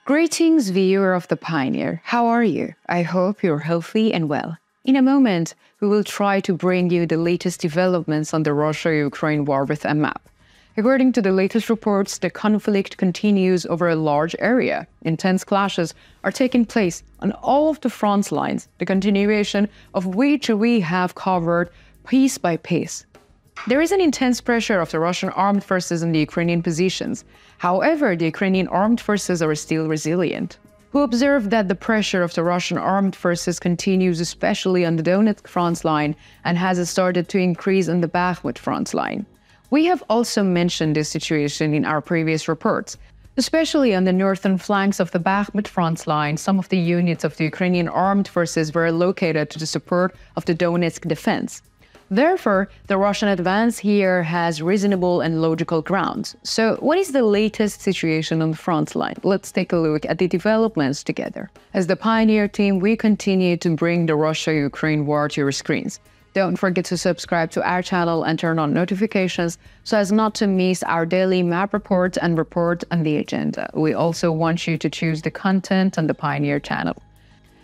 Greetings, viewer of The Pioneer. How are you? I hope you're healthy and well. In a moment, we will try to bring you the latest developments on the Russia-Ukraine war with a map. According to the latest reports, the conflict continues over a large area. Intense clashes are taking place on all of the front lines, the continuation of which we have covered piece by piece. There is an intense pressure of the Russian armed forces on the Ukrainian positions. However, the Ukrainian armed forces are still resilient. We observe that the pressure of the Russian armed forces continues especially on the Donetsk front line and has started to increase on the Bakhmut front line. We have also mentioned this situation in our previous reports. Especially on the northern flanks of the Bakhmut front line, some of the units of the Ukrainian armed forces were located to the support of the Donetsk defense. Therefore, the Russian advance here has reasonable and logical grounds. So, what is the latest situation on the front line? Let's take a look at the developments together. As the Pioneer team, we continue to bring the Russia-Ukraine war to your screens. Don't forget to subscribe to our channel and turn on notifications so as not to miss our daily map reports and report on the agenda. We also want you to choose the content on the Pioneer channel.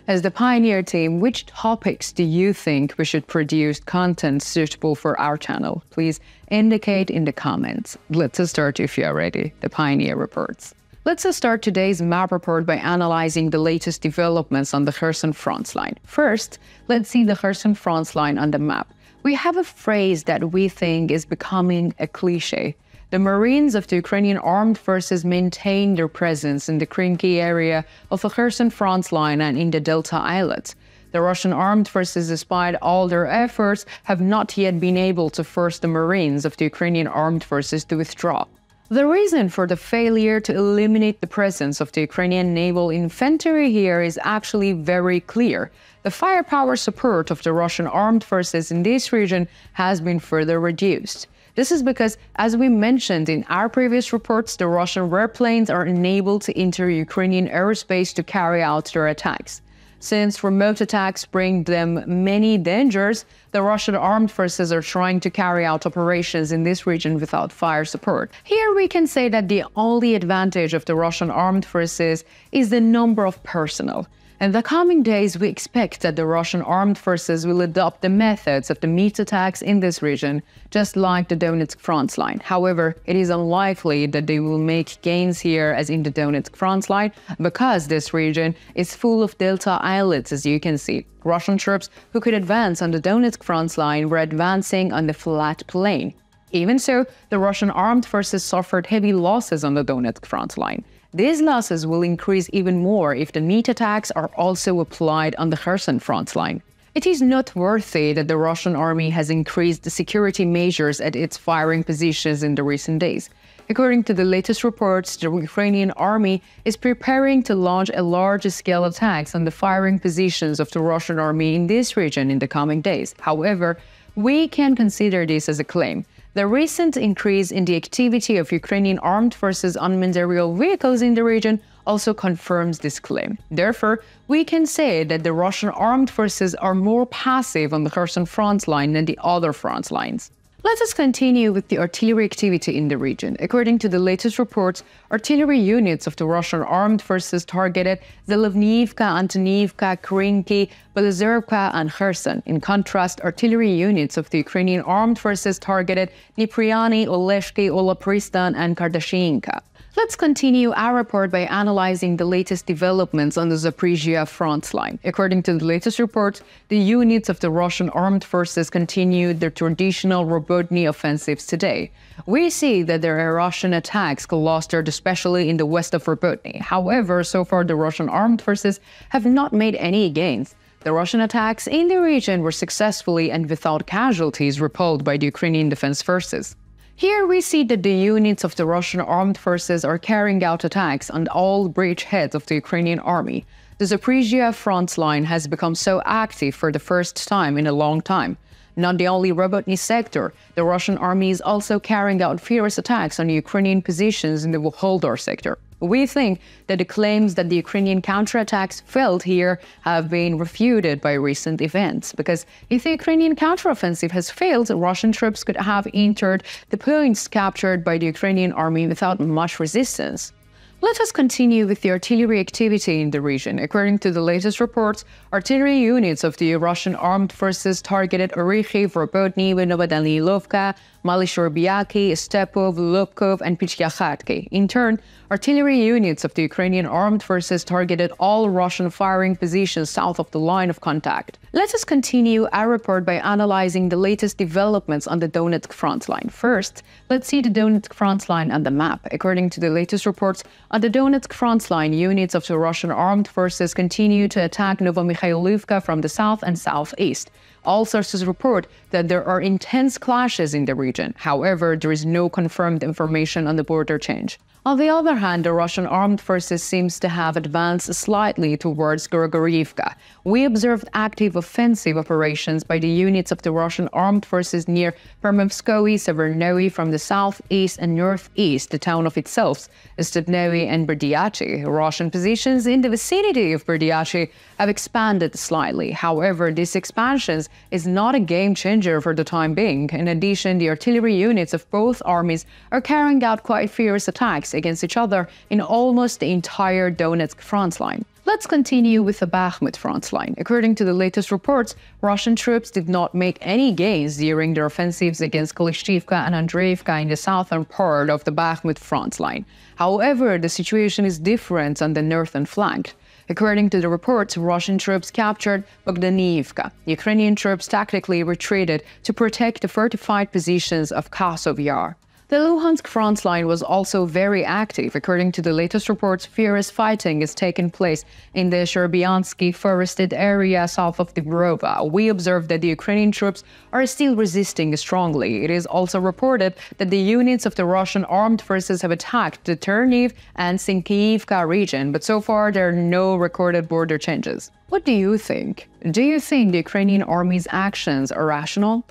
As the Pioneer team, which topics do you think we should produce content suitable for our channel? Please indicate in the comments. Let's start if you are ready. The Pioneer reports. Let's start today's map report by analyzing the latest developments on the Kherson front line. First, let's see the Kherson front line on the map. We have a phrase that we think is becoming a cliché. The Marines of the Ukrainian armed forces maintain their presence in the Krinky area of the Kherson front line and in the Delta Islets. The Russian armed forces, despite all their efforts, have not yet been able to force the Marines of the Ukrainian armed forces to withdraw. The reason for the failure to eliminate the presence of the Ukrainian naval infantry here is actually very clear. The firepower support of the Russian armed forces in this region has been further reduced. This is because, as we mentioned in our previous reports, the Russian warplanes are unable to enter Ukrainian airspace to carry out their attacks. Since remote attacks bring them many dangers, the Russian armed forces are trying to carry out operations in this region without fire support. Here we can say that the only advantage of the Russian armed forces is the number of personnel. In the coming days, we expect that the Russian armed forces will adopt the methods of the meat attacks in this region, just like the Donetsk front line. However, it is unlikely that they will make gains here as in the Donetsk front line, because this region is full of delta islets, as you can see. Russian troops who could advance on the Donetsk front line were advancing on the flat plain. Even so, the Russian armed forces suffered heavy losses on the Donetsk front line. These losses will increase even more if the meat attacks are also applied on the Kherson front line. It is noteworthy that the Russian army has increased the security measures at its firing positions in the recent days. According to the latest reports, the Ukrainian army is preparing to launch a large-scale attacks on the firing positions of the Russian army in this region in the coming days. However, we can consider this as a claim. The recent increase in the activity of Ukrainian armed forces unmanned aerial vehicles in the region also confirms this claim. Therefore, we can say that the Russian armed forces are more passive on the Kherson front line than the other front lines. Let us continue with the artillery activity in the region. According to the latest reports, artillery units of the Russian armed forces targeted Zelivnivka, Antonivka, Krinky, Belozerivka, and Kherson. In contrast, artillery units of the Ukrainian armed forces targeted Dnipryani, Oleshki, Olapristan, and Kardashinka. Let's continue our report by analyzing the latest developments on the Zaporizhia front line. According to the latest report, the units of the Russian armed forces continued their traditional Robotny offensives today. We see that there are Russian attacks clustered especially in the west of Robotny. However, so far the Russian armed forces have not made any gains. The Russian attacks in the region were successfully and without casualties repelled by the Ukrainian defense forces. Here we see that the units of the Russian armed forces are carrying out attacks on all bridgeheads of the Ukrainian army. The Zaporizhia front line has become so active for the first time in a long time. Not the only Robotny sector, the Russian army is also carrying out fierce attacks on Ukrainian positions in the Vuhledar sector. We think that the claims that the Ukrainian counterattacks failed here have been refuted by recent events, because if the Ukrainian counteroffensive has failed, Russian troops could have entered the points captured by the Ukrainian army without much resistance. Let us continue with the artillery activity in the region. According to the latest reports, artillery units of the Russian armed forces targeted Orikhiv, Robotny, Novodanilovka, Malishorbiaki, Stepov, Lubkov, and Pichyakhati. In turn, artillery units of the Ukrainian armed forces targeted all Russian firing positions south of the line of contact. Let us continue our report by analyzing the latest developments on the Donetsk front line. First, let's see the Donetsk front line on the map. According to the latest reports, on the Donetsk front line, units of the Russian armed forces continue to attack Novomikhailivka from the south and southeast. All sources report that there are intense clashes in the region. However, there is no confirmed information on the border change. On the other hand, the Russian armed forces seems to have advanced slightly towards Gorogorivka. We observed active offensive operations by the units of the Russian armed forces near Permovskoye, Severnoi from the southeast and northeast, the town of itself, Stepnoe and Berdyachi. Russian positions in the vicinity of Berdyachi have expanded slightly. However, this expansion is not a game changer for the time being. In addition, the artillery units of both armies are carrying out quite fierce attacks against each other in almost the entire Donetsk front line. Let's continue with the Bakhmut front line. According to the latest reports, Russian troops did not make any gains during their offensives against Klishchivka and Andreevka in the southern part of the Bakhmut front line. However, the situation is different on the northern flank. According to the reports, Russian troops captured Bogdanivka. Ukrainian troops tactically retreated to protect the fortified positions of Kasov Yar. The Luhansk front line was also very active. According to the latest reports, fierce fighting is taking place in the Sherbiansky forested area south of Dibrova. We observed that the Ukrainian troops are still resisting strongly. It is also reported that the units of the Russian armed forces have attacked the Terniv and Sinkiivka region, but so far there are no recorded border changes. What do you think? Do you think the Ukrainian army's actions are rational?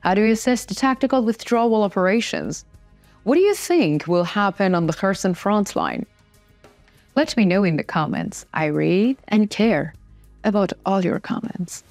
How do you assess the tactical withdrawal operations? What do you think will happen on the Kherson front line? Let me know in the comments. I read and care about all your comments.